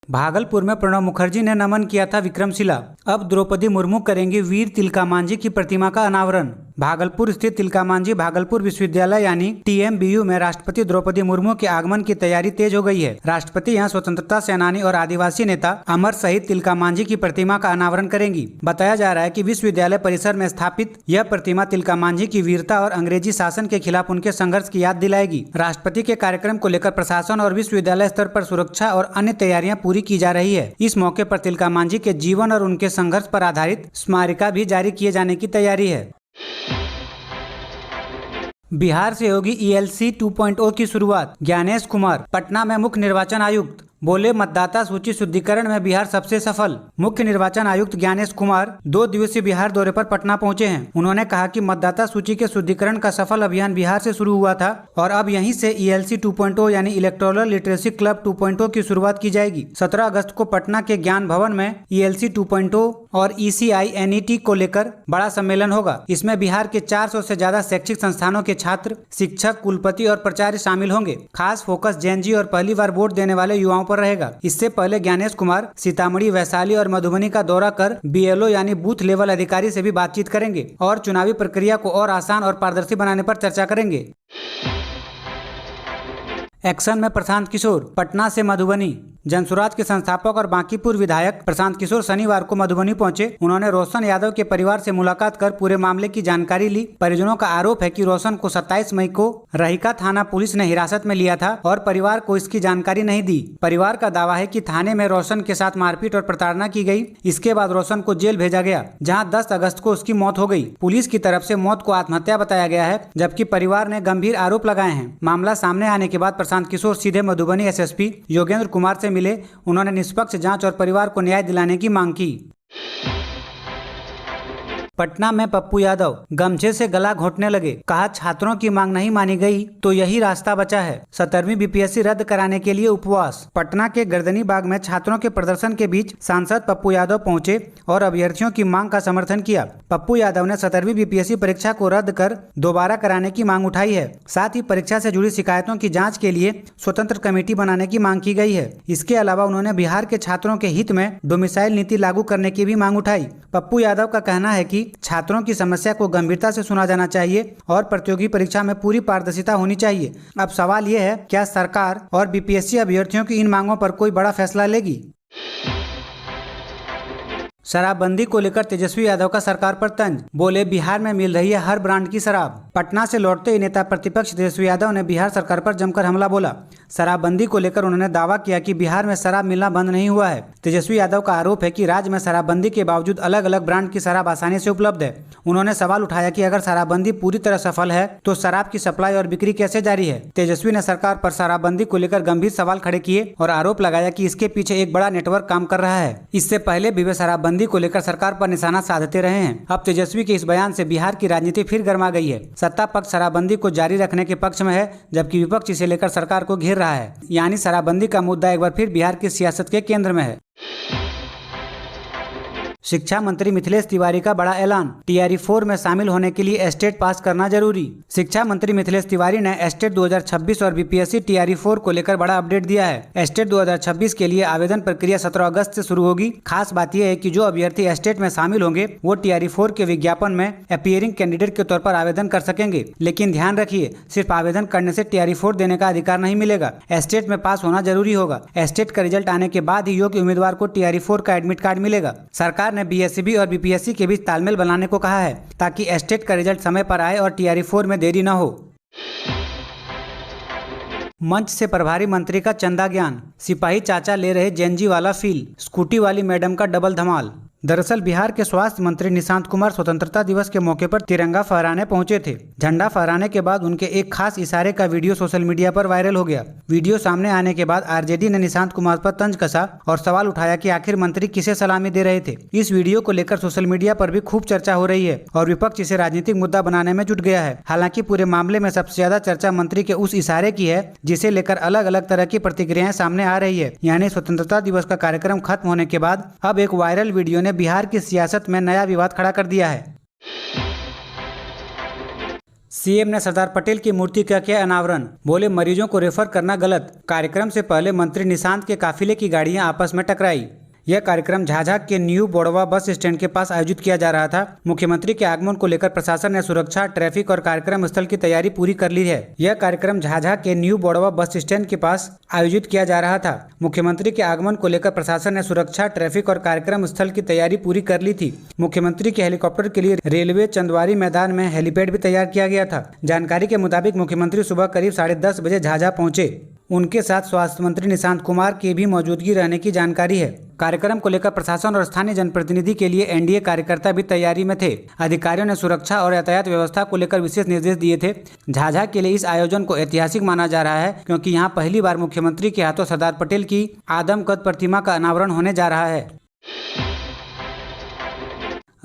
भागलपुर में प्रणब मुखर्जी ने नमन किया था विक्रमशिला। अब द्रौपदी मुर्मू करेंगी वीर तिलका मांझी की प्रतिमा का अनावरण। भागलपुर स्थित तिलका मांझी भागलपुर विश्वविद्यालय यानी TMBU में राष्ट्रपति द्रौपदी मुर्मू के आगमन की तैयारी तेज हो गई है। राष्ट्रपति यहां स्वतंत्रता सेनानी और आदिवासी नेता अमर शहीद तिलका मांझी की प्रतिमा का अनावरण करेंगी। बताया जा रहा है कि विश्वविद्यालय परिसर में स्थापित यह प्रतिमा तिलका मांझी की वीरता और अंग्रेजी शासन के खिलाफ उनके संघर्ष की याद दिलाएगी। राष्ट्रपति के कार्यक्रम को लेकर प्रशासन और विश्वविद्यालय स्तर पर सुरक्षा और अन्य तैयारियां पूरी की जा रही है। इस मौके पर तिलका मांझी के जीवन और उनके संघर्ष पर आधारित स्मारिका भी जारी किए जाने की तैयारी है। बिहार से होगी ELC 2.0 की शुरुआत। ज्ञानेश कुमार पटना में मुख्य निर्वाचन आयुक्त बोले, मतदाता सूची शुद्धिकरण में बिहार सबसे सफल। मुख्य निर्वाचन आयुक्त ज्ञानेश कुमार 2 दिवसीय बिहार दौरे पर पटना पहुंचे हैं। उन्होंने कहा कि मतदाता सूची के शुद्धिकरण का सफल अभियान बिहार से शुरू हुआ था और अब यहीं से ELC 2.0 यानी इलेक्टोरल लिटरेसी क्लब 2.0 की शुरुआत की जाएगी। 17 अगस्त को पटना के ज्ञान भवन में ELC 2.0 और ECI-NET को लेकर बड़ा सम्मेलन होगा। इसमें बिहार के 400 से ज्यादा शैक्षिक संस्थानों के छात्र, शिक्षक, कुलपति और प्राचार्य शामिल होंगे। खास फोकस जेन जी और पहली बार वोट देने वाले युवाओं पर रहेगा। इससे पहले ज्ञानेश कुमार सीतामढ़ी, वैशाली और मधुबनी का दौरा कर BLO यानी बूथ लेवल अधिकारी से भी बातचीत करेंगे और चुनावी प्रक्रिया को और आसान और पारदर्शी बनाने पर चर्चा करेंगे। एक्शन में प्रशांत किशोर पटना से मधुबनी। जनसुराज के संस्थापक और बांकीपुर विधायक प्रशांत किशोर शनिवार को मधुबनी पहुंचे। उन्होंने रोशन यादव के परिवार से मुलाकात कर पूरे मामले की जानकारी ली। परिजनों का आरोप है कि रोशन को 27 मई को रहिका थाना पुलिस ने हिरासत में लिया था और परिवार को इसकी जानकारी नहीं दी। परिवार का दावा है कि थाने में रोशन के साथ मारपीट और प्रताड़ना की गई। इसके बाद रोशन को जेल भेजा गया, जहाँ 10 अगस्त को उसकी मौत हो गई। पुलिस की तरफ से मौत को आत्महत्या बताया गया है, जबकि परिवार ने गंभीर आरोप लगाए हैं। मामला सामने आने के बाद प्रशांत किशोर सीधे मधुबनी SSP योगेंद्र कुमार से मिले। उन्होंने निष्पक्ष जांच और परिवार को न्याय दिलाने की मांग की। पटना में पप्पू यादव गमछे से गला घोंटने लगे। कहा, छात्रों की मांग नहीं मानी गई तो यही रास्ता बचा है। 17वीं BPSC रद्द कराने के लिए उपवास। पटना के गर्दनी बाग में छात्रों के प्रदर्शन के बीच सांसद पप्पू यादव पहुंचे और अभ्यर्थियों की मांग का समर्थन किया। पप्पू यादव ने 17वीं BPSC परीक्षा को रद्द कर दोबारा कराने की मांग उठाई है। साथ ही परीक्षा से जुड़ी शिकायतों की जाँच के लिए स्वतंत्र कमेटी बनाने की मांग की गई है। इसके अलावा उन्होंने बिहार के छात्रों के हित में डोमिसाइल नीति लागू करने की भी मांग उठाई। पप्पू यादव का कहना है कि छात्रों की समस्या को गंभीरता से सुना जाना चाहिए और प्रतियोगी परीक्षा में पूरी पारदर्शिता होनी चाहिए। अब सवाल यह है, क्या सरकार और BPSC अभ्यर्थियों की इन मांगों पर कोई बड़ा फैसला लेगी? शराबबंदी को लेकर तेजस्वी यादव का सरकार पर तंज। बोले, बिहार में मिल रही है हर ब्रांड की शराब। पटना से लौटते ही नेता प्रतिपक्ष तेजस्वी यादव ने बिहार सरकार पर जमकर हमला बोला। शराबबंदी को लेकर उन्होंने दावा किया कि बिहार में शराब मिलना बंद नहीं हुआ है। तेजस्वी यादव का आरोप है कि राज्य में शराबबंदी के बावजूद अलग अलग ब्रांड की शराब आसानी से उपलब्ध है। उन्होंने सवाल उठाया कि अगर शराबबंदी पूरी तरह सफल है तो शराब की सप्लाई और बिक्री कैसे जारी है। तेजस्वी ने सरकार पर शराबबंदी को लेकर गंभीर सवाल खड़े किए और आरोप लगाया कि इसके पीछे एक बड़ा नेटवर्क काम कर रहा है। इससे पहले भी वे शराबबंदी को लेकर सरकार पर निशाना साधते रहे हैं। अब तेजस्वी के इस बयान से बिहार की राजनीति फिर गर्मा गई है। सत्ता पक्ष शराबबंदी को जारी रखने के पक्ष में है, जबकि विपक्ष इसे लेकर सरकार को घेर रहा है। यानी शराबबंदी का मुद्दा एक बार फिर बिहार की सियासत के केंद्र में है। शिक्षा मंत्री मिथिलेश तिवारी का बड़ा ऐलान। TRE 4 में शामिल होने के लिए एस्टेट पास करना जरूरी। शिक्षा मंत्री मिथिलेश तिवारी ने एस्टेट 2026 और BPSC TRE 4 को लेकर बड़ा अपडेट दिया है। एस्टेट 2026 के लिए आवेदन प्रक्रिया 17 अगस्त से शुरू होगी। खास बात यह है कि जो अभ्यर्थी एस्टेट में शामिल होंगे वो TRE 4 के विज्ञापन में अपीयरिंग कैंडिडेट के तौर पर आवेदन कर सकेंगे। लेकिन ध्यान रखिए, सिर्फ आवेदन करने से TRE 4 देने का अधिकार नहीं मिलेगा। एस्टेट में पास होना जरूरी होगा। एस्टेट का रिजल्ट आने के बाद ही योग्य उम्मीदवार को TRE 4 का एडमिट कार्ड मिलेगा। सरकार ने BSCB और BPSC के बीच तालमेल बनाने को कहा है ताकि एस्टेट का रिजल्ट समय पर आए और TRE 4 में देरी न हो। मंच से प्रभारी मंत्री का चंदा ज्ञान। सिपाही चाचा ले रहे जेनजी वाला फील। स्कूटी वाली मैडम का डबल धमाल। दरअसल बिहार के स्वास्थ्य मंत्री निशांत कुमार स्वतंत्रता दिवस के मौके पर तिरंगा फहराने पहुंचे थे। झंडा फहराने के बाद उनके एक खास इशारे का वीडियो सोशल मीडिया पर वायरल हो गया। वीडियो सामने आने के बाद RJD ने निशांत कुमार पर तंज कसा और सवाल उठाया कि आखिर मंत्री किसे सलामी दे रहे थे। इस वीडियो को लेकर सोशल मीडिया पर भी खूब चर्चा हो रही है और विपक्ष इसे राजनीतिक मुद्दा बनाने में जुट गया है। हालांकि पूरे मामले में सबसे ज्यादा चर्चा मंत्री के उस इशारे की है, जिसे लेकर अलग अलग तरह की प्रतिक्रियाएं सामने आ रही है। यानी स्वतंत्रता दिवस का कार्यक्रम खत्म होने के बाद अब एक वायरल वीडियो ने बिहार की सियासत में नया विवाद खड़ा कर दिया है। सीएम ने सरदार पटेल की मूर्ति का किया अनावरण, बोले मरीजों को रेफर करना गलत। कार्यक्रम से पहले मंत्री निशांत के काफिले की गाड़ियां आपस में टकराई। यह कार्यक्रम झाझा के न्यू बोड़वा बस स्टैंड के पास आयोजित किया जा रहा था। मुख्यमंत्री के आगमन को लेकर प्रशासन ने सुरक्षा, ट्रैफिक और कार्यक्रम स्थल की तैयारी पूरी कर ली है। यह कार्यक्रम झाझा के न्यू बोड़वा बस स्टैंड के पास आयोजित किया जा रहा था। मुख्यमंत्री के आगमन को लेकर प्रशासन ने सुरक्षा, ट्रैफिक और कार्यक्रम स्थल की तैयारी पूरी कर ली थी। मुख्यमंत्री के हेलीकॉप्टर के लिए रेलवे चंदवारी मैदान में हेलीपैड भी तैयार किया गया था। जानकारी के मुताबिक मुख्यमंत्री सुबह करीब 10:30 बजे झाझा पहुंचे। उनके साथ स्वास्थ्य मंत्री निशांत कुमार की भी मौजूदगी रहने की जानकारी है। कार्यक्रम को लेकर प्रशासन और स्थानीय जनप्रतिनिधि के लिए एनडीए कार्यकर्ता भी तैयारी में थे। अधिकारियों ने सुरक्षा और यातायात व्यवस्था को लेकर विशेष निर्देश दिए थे। झाझा के लिए इस आयोजन को ऐतिहासिक माना जा रहा है, क्योंकि यहां पहली बार मुख्यमंत्री के हाथों सरदार पटेल की आदमकद प्रतिमा का अनावरण होने जा रहा है।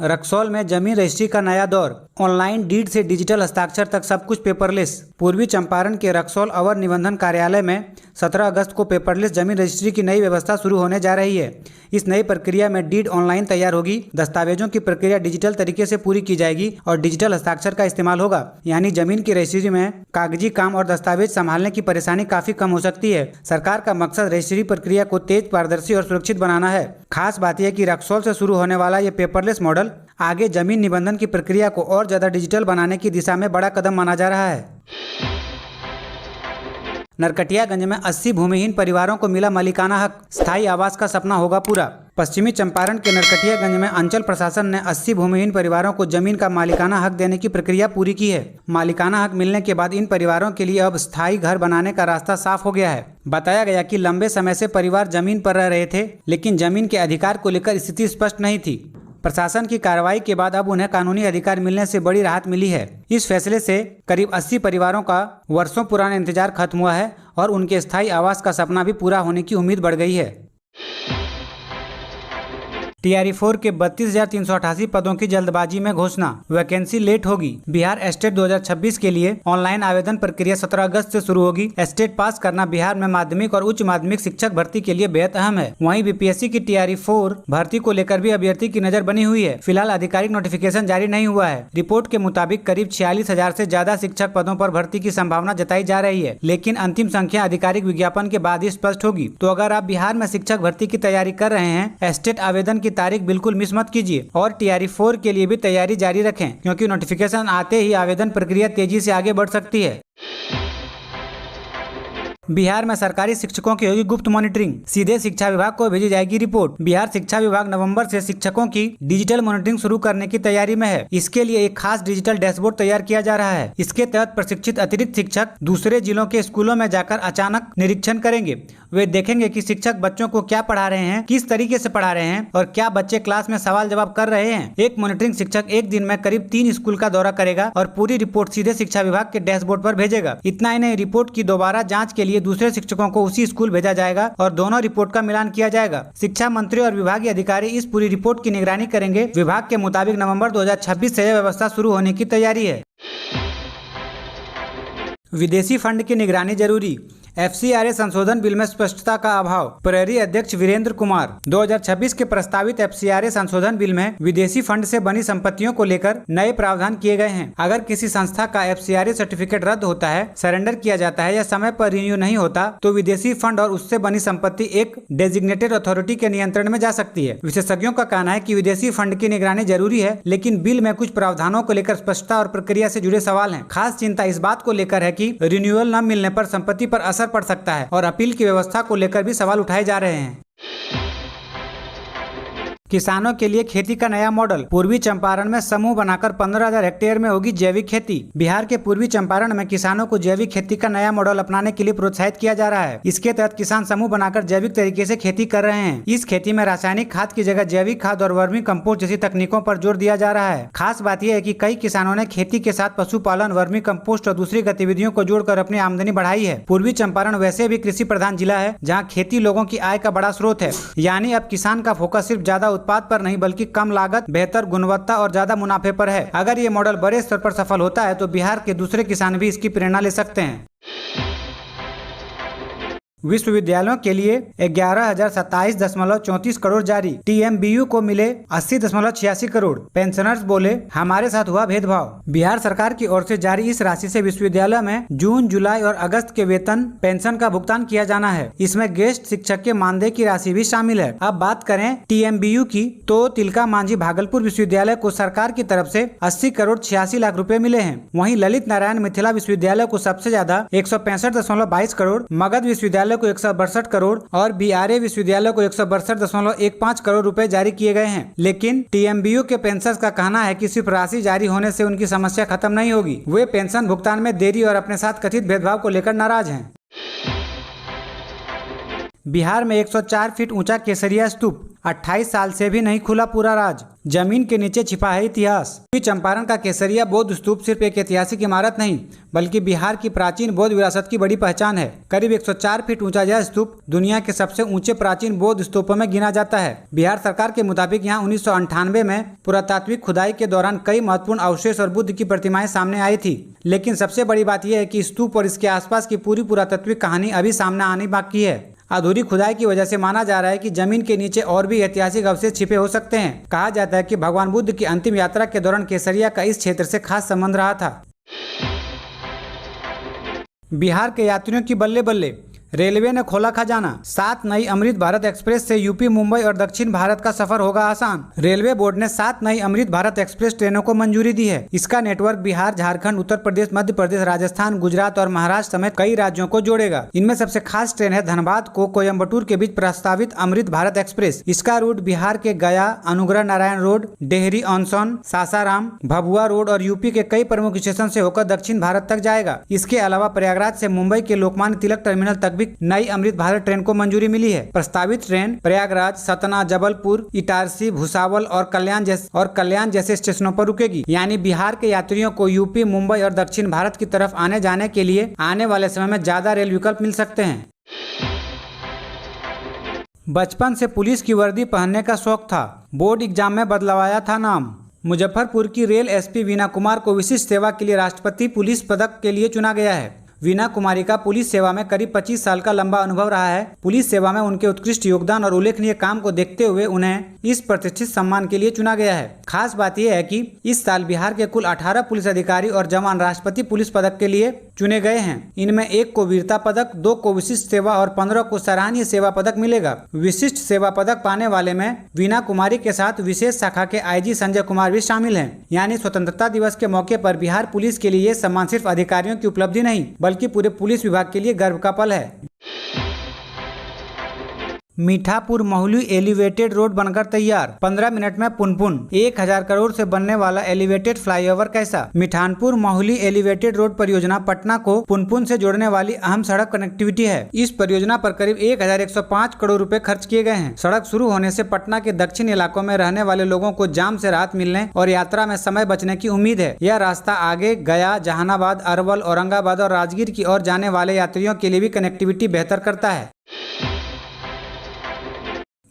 रक्सौल में जमीन रजिस्ट्री का नया दौर, ऑनलाइन डीड से डिजिटल हस्ताक्षर तक सब कुछ पेपरलेस। पूर्वी चंपारण के रक्सौल अवर निबंधन कार्यालय में 17 अगस्त को पेपरलेस जमीन रजिस्ट्री की नई व्यवस्था शुरू होने जा रही है। इस नई प्रक्रिया में डीड ऑनलाइन तैयार होगी, दस्तावेजों की प्रक्रिया डिजिटल तरीके से पूरी की जाएगी और डिजिटल हस्ताक्षर का इस्तेमाल होगा। यानी जमीन की रजिस्ट्री में कागजी काम और दस्तावेज संभालने की परेशानी काफी कम हो सकती है। सरकार का मकसद रजिस्ट्री प्रक्रिया को तेज, पारदर्शी और सुरक्षित बनाना है। खास बात यह कि रक्सौल से शुरू होने वाला ये पेपरलेस मॉडल आगे जमीन निबंधन की प्रक्रिया को और ज्यादा डिजिटल बनाने की दिशा में बड़ा कदम माना जा रहा है। नरकटियागंज में 80 भूमिहीन परिवारों को मिला मालिकाना हक, स्थायी आवास का सपना होगा पूरा। पश्चिमी चंपारण के नरकटियागंज में अंचल प्रशासन ने 80 भूमिहीन परिवारों को जमीन का मालिकाना हक देने की प्रक्रिया पूरी की है। मालिकाना हक मिलने के बाद इन परिवारों के लिए अब स्थायी घर बनाने का रास्ता साफ हो गया है। बताया गया कि लंबे समय से परिवार जमीन पर रह रहे थे, लेकिन जमीन के अधिकार को लेकर स्थिति स्पष्ट नहीं थी। प्रशासन की कार्रवाई के बाद अब उन्हें कानूनी अधिकार मिलने से बड़ी राहत मिली है। इस फैसले से करीब 80 परिवारों का वर्षों पुराना इंतजार खत्म हुआ है और उनके स्थायी आवास का सपना भी पूरा होने की उम्मीद बढ़ गई है। TRE-4 के 32,388 पदों की जल्दबाजी में घोषणा, वैकेंसी लेट होगी। बिहार एस्टेट 2026 के लिए ऑनलाइन आवेदन प्रक्रिया 17 अगस्त से शुरू होगी। एस्टेट पास करना बिहार में माध्यमिक और उच्च माध्यमिक शिक्षक भर्ती के लिए बेहद अहम है। वहीं बीपीएससी की TRE-4 भर्ती को लेकर भी अभ्यर्थी की नजर बनी हुई है। फिलहाल आधिकारिक नोटिफिकेशन जारी नहीं हुआ है। रिपोर्ट के मुताबिक करीब 46,000 से ज्यादा शिक्षक पदों पर भर्ती की संभावना जताई जा रही है, लेकिन अंतिम संख्या आधिकारिक विज्ञापन के बाद ही स्पष्ट होगी। तो अगर आप बिहार में शिक्षक भर्ती की तैयारी कर रहे हैं, एस्टेट आवेदन की तारीख बिल्कुल मिस मत कीजिए और TRE-4 के लिए भी तैयारी जारी रखें, क्योंकि नोटिफिकेशन आते ही आवेदन प्रक्रिया तेजी से आगे बढ़ सकती है। बिहार में सरकारी शिक्षकों की होगी गुप्त मॉनिटरिंग, सीधे शिक्षा विभाग को भेजी जाएगी रिपोर्ट। बिहार शिक्षा विभाग नवंबर से शिक्षकों की डिजिटल मॉनिटरिंग शुरू करने की तैयारी में है। इसके लिए एक खास डिजिटल डैशबोर्ड तैयार किया जा रहा है। इसके तहत प्रशिक्षित अतिरिक्त शिक्षक दूसरे जिलों के स्कूलों में जाकर अचानक निरीक्षण करेंगे। वे देखेंगे कि शिक्षक बच्चों को क्या पढ़ा रहे हैं, किस तरीके से पढ़ा रहे हैं और क्या बच्चे क्लास में सवाल जवाब कर रहे हैं। एक मॉनिटरिंग शिक्षक एक दिन में करीब 3 स्कूल का दौरा करेगा और पूरी रिपोर्ट सीधे शिक्षा विभाग के डैशबोर्ड पर भेजेगा। इतना ही नहीं, रिपोर्ट की दोबारा जाँच के लिए दूसरे शिक्षकों को उसी स्कूल भेजा जाएगा और दोनों रिपोर्ट का मिलान किया जाएगा। शिक्षा मंत्री और विभागीय अधिकारी इस पूरी रिपोर्ट की निगरानी करेंगे। विभाग के मुताबिक नवंबर 2026 से यह व्यवस्था शुरू होने की तैयारी है। विदेशी फंड की निगरानी जरूरी, FCRA संशोधन बिल में स्पष्टता का अभाव, प्रहरी अध्यक्ष वीरेंद्र कुमार। 2026 के प्रस्तावित FCRA संशोधन बिल में विदेशी फंड से बनी संपत्तियों को लेकर नए प्रावधान किए गए हैं। अगर किसी संस्था का FCRA सर्टिफिकेट रद्द होता है, सरेंडर किया जाता है या समय पर रिन्यू नहीं होता, तो विदेशी फंड और उससे बनी संपत्ति एक डेजिग्नेटेड अथॉरिटी के नियंत्रण में जा सकती है। विशेषज्ञों का कहना है कि विदेशी फंड की निगरानी जरूरी है, लेकिन बिल में कुछ प्रावधानों को लेकर स्पष्टता और प्रक्रिया से जुड़े सवाल हैं। खास चिंता इस बात को लेकर है कि रिन्यूअल न मिलने पर संपत्ति पर असर पड़ सकता है और अपील की व्यवस्था को लेकर भी सवाल उठाए जा रहे हैं। किसानों के लिए खेती का नया मॉडल, पूर्वी चंपारण में समूह बनाकर 15,000 हेक्टेयर में होगी जैविक खेती। बिहार के पूर्वी चंपारण में किसानों को जैविक खेती का नया मॉडल अपनाने के लिए प्रोत्साहित किया जा रहा है। इसके तहत किसान समूह बनाकर जैविक तरीके से खेती कर रहे हैं। इस खेती में रासायनिक खाद की जगह जैविक खाद और वर्मी कंपोस्ट जैसी तकनीकों पर जोर दिया जा रहा है। खास बात यह है कि कई किसानों ने खेती के साथ पशुपालन, वर्मी कंपोस्ट और दूसरी गतिविधियों को जोड़कर अपनी आमदनी बढ़ाई है। पूर्वी चंपारण वैसे भी कृषि प्रधान जिला है, जहाँ खेती लोगों की आय का बड़ा स्रोत है। यानी अब किसान का फोकस सिर्फ ज्यादा उत्पाद पर नहीं, बल्कि कम लागत, बेहतर गुणवत्ता और ज्यादा मुनाफे पर है। अगर ये मॉडल बड़े स्तर पर सफल होता है तो बिहार के दूसरे किसान भी इसकी प्रेरणा ले सकते हैं। विश्वविद्यालयों के लिए 11,027.34 करोड़ जारी। TMBU को मिले 80.86 करोड़। पेंशनर्स बोले हमारे साथ हुआ भेदभाव। बिहार सरकार की ओर से जारी इस राशि से विश्वविद्यालय में जून, जुलाई और अगस्त के वेतन पेंशन का भुगतान किया जाना है। इसमें गेस्ट शिक्षक के मानदेय की राशि भी शामिल है। अब बात करें TMBU की तो तिलका मांझी भागलपुर विश्वविद्यालय को सरकार की तरफ से 80 करोड़ 86 लाख रुपए मिले हैं। वहीं ललित नारायण मिथिला विश्वविद्यालय को सबसे ज्यादा 165.22 करोड़, मगध विश्वविद्यालय को 162 करोड़ और BRA विश्वविद्यालय को 162.15 करोड़ रुपए जारी किए गए हैं। लेकिन TMBU के पेंशनर्स का कहना है कि सिर्फ राशि जारी होने से उनकी समस्या खत्म नहीं होगी। वे पेंशन भुगतान में देरी और अपने साथ कथित भेदभाव को लेकर नाराज हैं। बिहार में 104 फीट ऊंचा केसरिया स्तूप, 28 साल से भी नहीं खुला पूरा राज। जमीन के नीचे छिपा है इतिहास। चंपारण का केसरिया बौद्ध स्तूप सिर्फ एक ऐतिहासिक इमारत नहीं बल्कि बिहार की प्राचीन बौद्ध विरासत की बड़ी पहचान है। करीब 104 फीट ऊंचा यह स्तूप दुनिया के सबसे ऊंचे प्राचीन बौद्ध स्तूपों में गिना जाता है। बिहार सरकार के मुताबिक यहाँ 1998 में पुरातात्विक खुदाई के दौरान कई महत्वपूर्ण अवशेष और बुद्ध की प्रतिमाएं सामने आई थी। लेकिन सबसे बड़ी बात यह है कि स्तूप और इसके आसपास की पूरी पुरातात्विक कहानी अभी सामने आनी बाकी है। अधूरी खुदाई की वजह से माना जा रहा है कि जमीन के नीचे और भी ऐतिहासिक अवशेष छिपे हो सकते हैं। कहा जाता है कि भगवान बुद्ध की अंतिम यात्रा के दौरान केसरिया का इस क्षेत्र से खास संबंध रहा था। बिहार के यात्रियों की बल्ले बल्ले, रेलवे ने खोला खजाना। 7 नई अमृत भारत एक्सप्रेस से यूपी, मुंबई और दक्षिण भारत का सफर होगा आसान। रेलवे बोर्ड ने 7 नई अमृत भारत एक्सप्रेस ट्रेनों को मंजूरी दी है। इसका नेटवर्क बिहार, झारखंड, उत्तर प्रदेश, मध्य प्रदेश, राजस्थान, गुजरात और महाराष्ट्र समेत कई राज्यों को जोड़ेगा। इनमें सबसे खास ट्रेन है धनबाद को कोयम्बटूर के बीच प्रस्तावित अमृत भारत एक्सप्रेस। इसका रूट बिहार के गया, अनुग्रह नारायण रोड, डेहरी ऑनसोन, सासाराम, भभुआ रोड और यूपी के कई प्रमुख स्टेशन से होकर दक्षिण भारत तक जाएगा। इसके अलावा प्रयागराज से मुंबई के लोकमान्य तिलक टर्मिनल तक नई अमृत भारत ट्रेन को मंजूरी मिली है। प्रस्तावित ट्रेन प्रयागराज, सतना, जबलपुर, इटारसी, भुसावल और कल्याण जैसे स्टेशनों पर रुकेगी। यानी बिहार के यात्रियों को यूपी, मुंबई और दक्षिण भारत की तरफ आने जाने के लिए आने वाले समय में ज्यादा रेल विकल्प मिल सकते हैं। बचपन से पुलिस की वर्दी पहनने का शौक था, बोर्ड एग्जाम में बदलवाया था नाम। मुजफ्फरपुर की रेल SP वीना कुमार को विशिष्ट सेवा के लिए राष्ट्रपति पुलिस पदक के लिए चुना गया है। वीना कुमारी का पुलिस सेवा में करीब 25 साल का लंबा अनुभव रहा है। पुलिस सेवा में उनके उत्कृष्ट योगदान और उल्लेखनीय काम को देखते हुए उन्हें इस प्रतिष्ठित सम्मान के लिए चुना गया है। खास बात यह है कि इस साल बिहार के कुल 18 पुलिस अधिकारी और जवान राष्ट्रपति पुलिस पदक के लिए चुने गए हैं। इनमें 1 को वीरता पदक, 2 को विशिष्ट सेवा और 15 को सराहनीय सेवा पदक मिलेगा। विशिष्ट सेवा पदक पाने वाले में वीना कुमारी के साथ विशेष शाखा के IG संजय कुमार भी शामिल हैं। यानी स्वतंत्रता दिवस के मौके पर बिहार पुलिस के लिए ये सम्मान सिर्फ अधिकारियों की उपलब्धि नहीं बल्कि पूरे पुलिस विभाग के लिए गर्व का पल है। मीठापुर महुली एलिवेटेड रोड बनकर तैयार, 15 मिनट में पुनपुन। 1000 करोड़ से बनने वाला एलिवेटेड फ्लाईओवर कैसा? मिठानपुर महुली एलिवेटेड रोड परियोजना पटना को पुनपुन से जोड़ने वाली अहम सड़क कनेक्टिविटी है। इस परियोजना पर करीब 1105 करोड़ रुपए खर्च किए गए हैं। सड़क शुरू होने से पटना के दक्षिण इलाकों में रहने वाले लोगों को जाम से राहत मिलने और यात्रा में समय बचने की उम्मीद है। यह रास्ता आगे गया, जहानाबाद, अरवल, औरंगाबाद और राजगीर की ओर जाने वाले यात्रियों के लिए भी कनेक्टिविटी बेहतर करता है।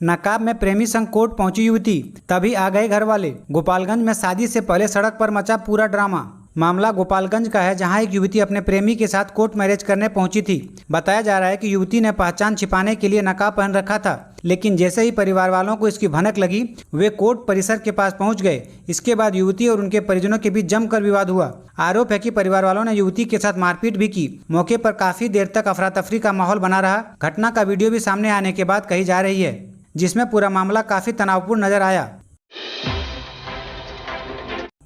नकाब में प्रेमी संग कोर्ट पहुंची युवती, तभी आ गए घर वाले। गोपालगंज में शादी से पहले सड़क पर मचा पूरा ड्रामा। मामला गोपालगंज का है, जहां एक युवती अपने प्रेमी के साथ कोर्ट मैरिज करने पहुंची थी। बताया जा रहा है कि युवती ने पहचान छिपाने के लिए नकाब पहन रखा था, लेकिन जैसे ही परिवार वालों को इसकी भनक लगी वे कोर्ट परिसर के पास पहुंच गए। इसके बाद युवती और उनके परिजनों के बीच जमकर विवाद हुआ। आरोप है कि परिवार वालों ने युवती के साथ मारपीट भी की। मौके पर काफी देर तक अफरा तफरी का माहौल बना रहा। घटना का वीडियो भी सामने आने के बाद कही जा रही है, जिसमें पूरा मामला काफी तनावपूर्ण नजर आया।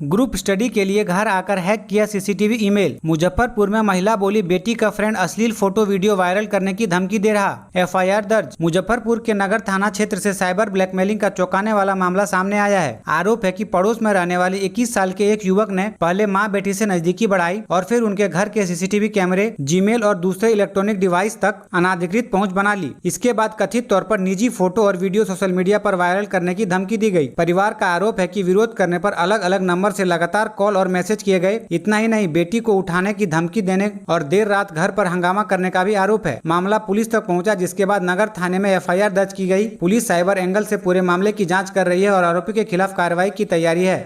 ग्रुप स्टडी के लिए घर आकर हैक किया CCTV ईमेल। मुजफ्फरपुर में महिला बोली बेटी का फ्रेंड अश्लील फोटो वीडियो वायरल करने की धमकी दे रहा। FIR दर्ज। मुजफ्फरपुर के नगर थाना क्षेत्र से साइबर ब्लैकमेलिंग का चौंकाने वाला मामला सामने आया है। आरोप है कि पड़ोस में रहने वाले 21 साल के एक युवक ने पहले मां बेटी से नजदीकी बढ़ाई और फिर उनके घर के CCTV कैमरे, जीमेल और दूसरे इलेक्ट्रॉनिक डिवाइस तक अनाधिकृत पहुँच बना ली। इसके बाद कथित तौर पर निजी फोटो और वीडियो सोशल मीडिया पर वायरल करने की धमकी दी गई। परिवार का आरोप है कि विरोध करने पर अलग अलग नंबर से लगातार कॉल और मैसेज किए गए। इतना ही नहीं, बेटी को उठाने की धमकी देने और देर रात घर पर हंगामा करने का भी आरोप है। मामला पुलिस तक पहुंचा, जिसके बाद नगर थाने में FIR दर्ज की गई। पुलिस साइबर एंगल से पूरे मामले की जांच कर रही है और आरोपी के खिलाफ कार्रवाई की तैयारी है।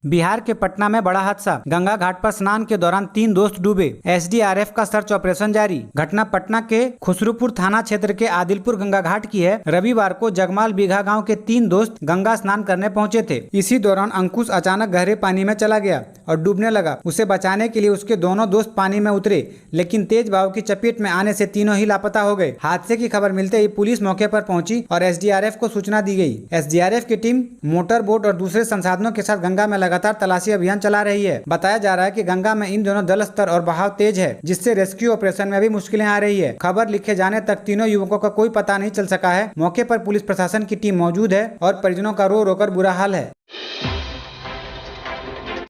बिहार के पटना में बड़ा हादसा, गंगा घाट पर स्नान के दौरान 3 दोस्त डूबे, एसडीआरएफ का सर्च ऑपरेशन जारी। घटना पटना के खुसरूपुर थाना क्षेत्र के आदिलपुर गंगा घाट की है। रविवार को जगमाल बीघा गांव के 3 दोस्त गंगा स्नान करने पहुंचे थे। इसी दौरान अंकुश अचानक गहरे पानी में चला गया और डूबने लगा। उसे बचाने के लिए उसके दोनों दोस्त पानी में उतरे, लेकिन तेज बहाव की चपेट में आने से तीनों ही लापता हो गए। हादसे की खबर मिलते ही पुलिस मौके पर पहुंची और एसडीआरएफ को सूचना दी गई। एसडीआरएफ की टीम मोटर बोट और दूसरे संसाधनों के साथ गंगा में लगातार तलाशी अभियान चला रही है। बताया जा रहा है कि गंगा में इन दोनों जल स्तर और बहाव तेज है, जिससे रेस्क्यू ऑपरेशन में भी मुश्किलें आ रही है। खबर लिखे जाने तक तीनों युवकों का कोई पता नहीं चल सका है। मौके पर पुलिस प्रशासन की टीम मौजूद है और परिजनों का रो रोकर बुरा हाल है।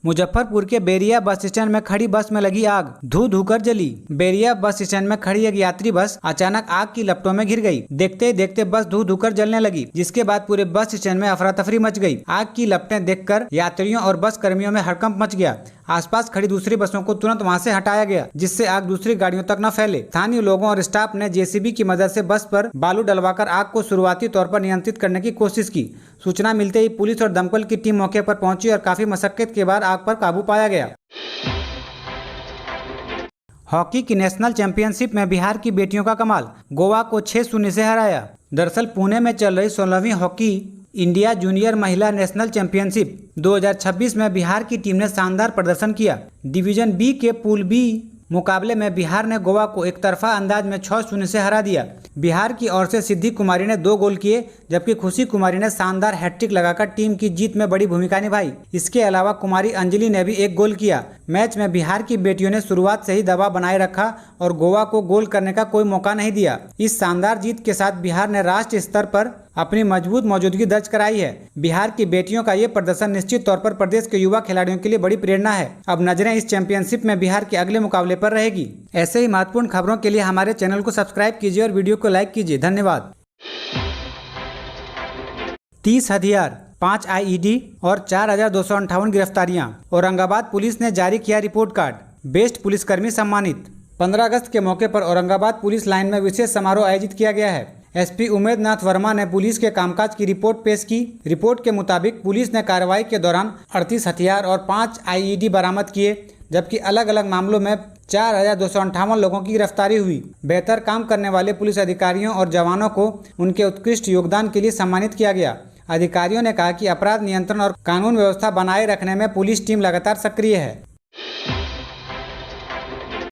मुजफ्फरपुर के बेरिया बस स्टैंड में खड़ी बस में लगी आग, धू धू कर जली। बेरिया बस स्टैंड में खड़ी एक यात्री बस अचानक आग की लपटों में घिर गई। देखते ही देखते बस धू धू कर जलने लगी, जिसके बाद पूरे बस स्टैंड में अफरा तफरी मच गई। आग की लपटें देखकर यात्रियों और बस कर्मियों में हड़कंप मच गया। आसपास खड़ी दूसरी बसों को तुरंत वहां से हटाया गया, जिससे आग दूसरी गाड़ियों तक न फैले। स्थानीय लोगों और स्टाफ ने जेसीबी की मदद से बस पर बालू डलवाकर आग को शुरुआती तौर पर नियंत्रित करने की कोशिश की। सूचना मिलते ही पुलिस और दमकल की टीम मौके पर पहुंची और काफी मशक्कत के बाद आग पर काबू पाया गया। हॉकी की नेशनल चैंपियनशिप में बिहार की बेटियों का कमाल, गोवा को 6-0 से हराया। दरअसल पुणे में चल रही 16वीं हॉकी इंडिया जूनियर महिला नेशनल चैंपियनशिप 2026 में बिहार की टीम ने शानदार प्रदर्शन किया। डिवीजन बी के पूल बी मुकाबले में बिहार ने गोवा को एक तरफा अंदाज में 6-0 से हरा दिया। बिहार की ओर से सिद्धि कुमारी ने 2 गोल किए, जबकि खुशी कुमारी ने शानदार हैट्रिक लगाकर टीम की जीत में बड़ी भूमिका निभाई। इसके अलावा कुमारी अंजलि ने भी 1 गोल किया। मैच में बिहार की बेटियों ने शुरुआत से ही दबाव बनाए रखा और गोवा को गोल करने का कोई मौका नहीं दिया। इस शानदार जीत के साथ बिहार ने राष्ट्रीय स्तर पर अपनी मजबूत मौजूदगी दर्ज कराई है। बिहार की बेटियों का ये प्रदर्शन निश्चित तौर पर प्रदेश के युवा खिलाड़ियों के लिए बड़ी प्रेरणा है। अब नजरें इस चैंपियनशिप में बिहार के अगले मुकाबले पर रहेगी। ऐसे ही महत्वपूर्ण खबरों के लिए हमारे चैनल को सब्सक्राइब कीजिए और वीडियो को लाइक कीजिए। धन्यवाद। 30 हथियार, 5 आईईडी और 4258 गिरफ्तारियां। औरंगाबाद पुलिस ने जारी किया रिपोर्ट कार्ड, बेस्ट पुलिसकर्मी सम्मानित। 15 अगस्त के मौके पर औरंगाबाद पुलिस लाइन में विशेष समारोह आयोजित किया गया है। एसपी उमेद नाथ वर्मा ने पुलिस के कामकाज की रिपोर्ट पेश की। रिपोर्ट के मुताबिक पुलिस ने कार्रवाई के दौरान 38 हथियार और 5 आईईडी बरामद किए, जबकि अलग अलग मामलों में 4258 लोगों की गिरफ्तारी हुई। बेहतर काम करने वाले पुलिस अधिकारियों और जवानों को उनके उत्कृष्ट योगदान के लिए सम्मानित किया गया। अधिकारियों ने कहा कि अपराध नियंत्रण और कानून व्यवस्था बनाए रखने में पुलिस टीम लगातार सक्रिय है।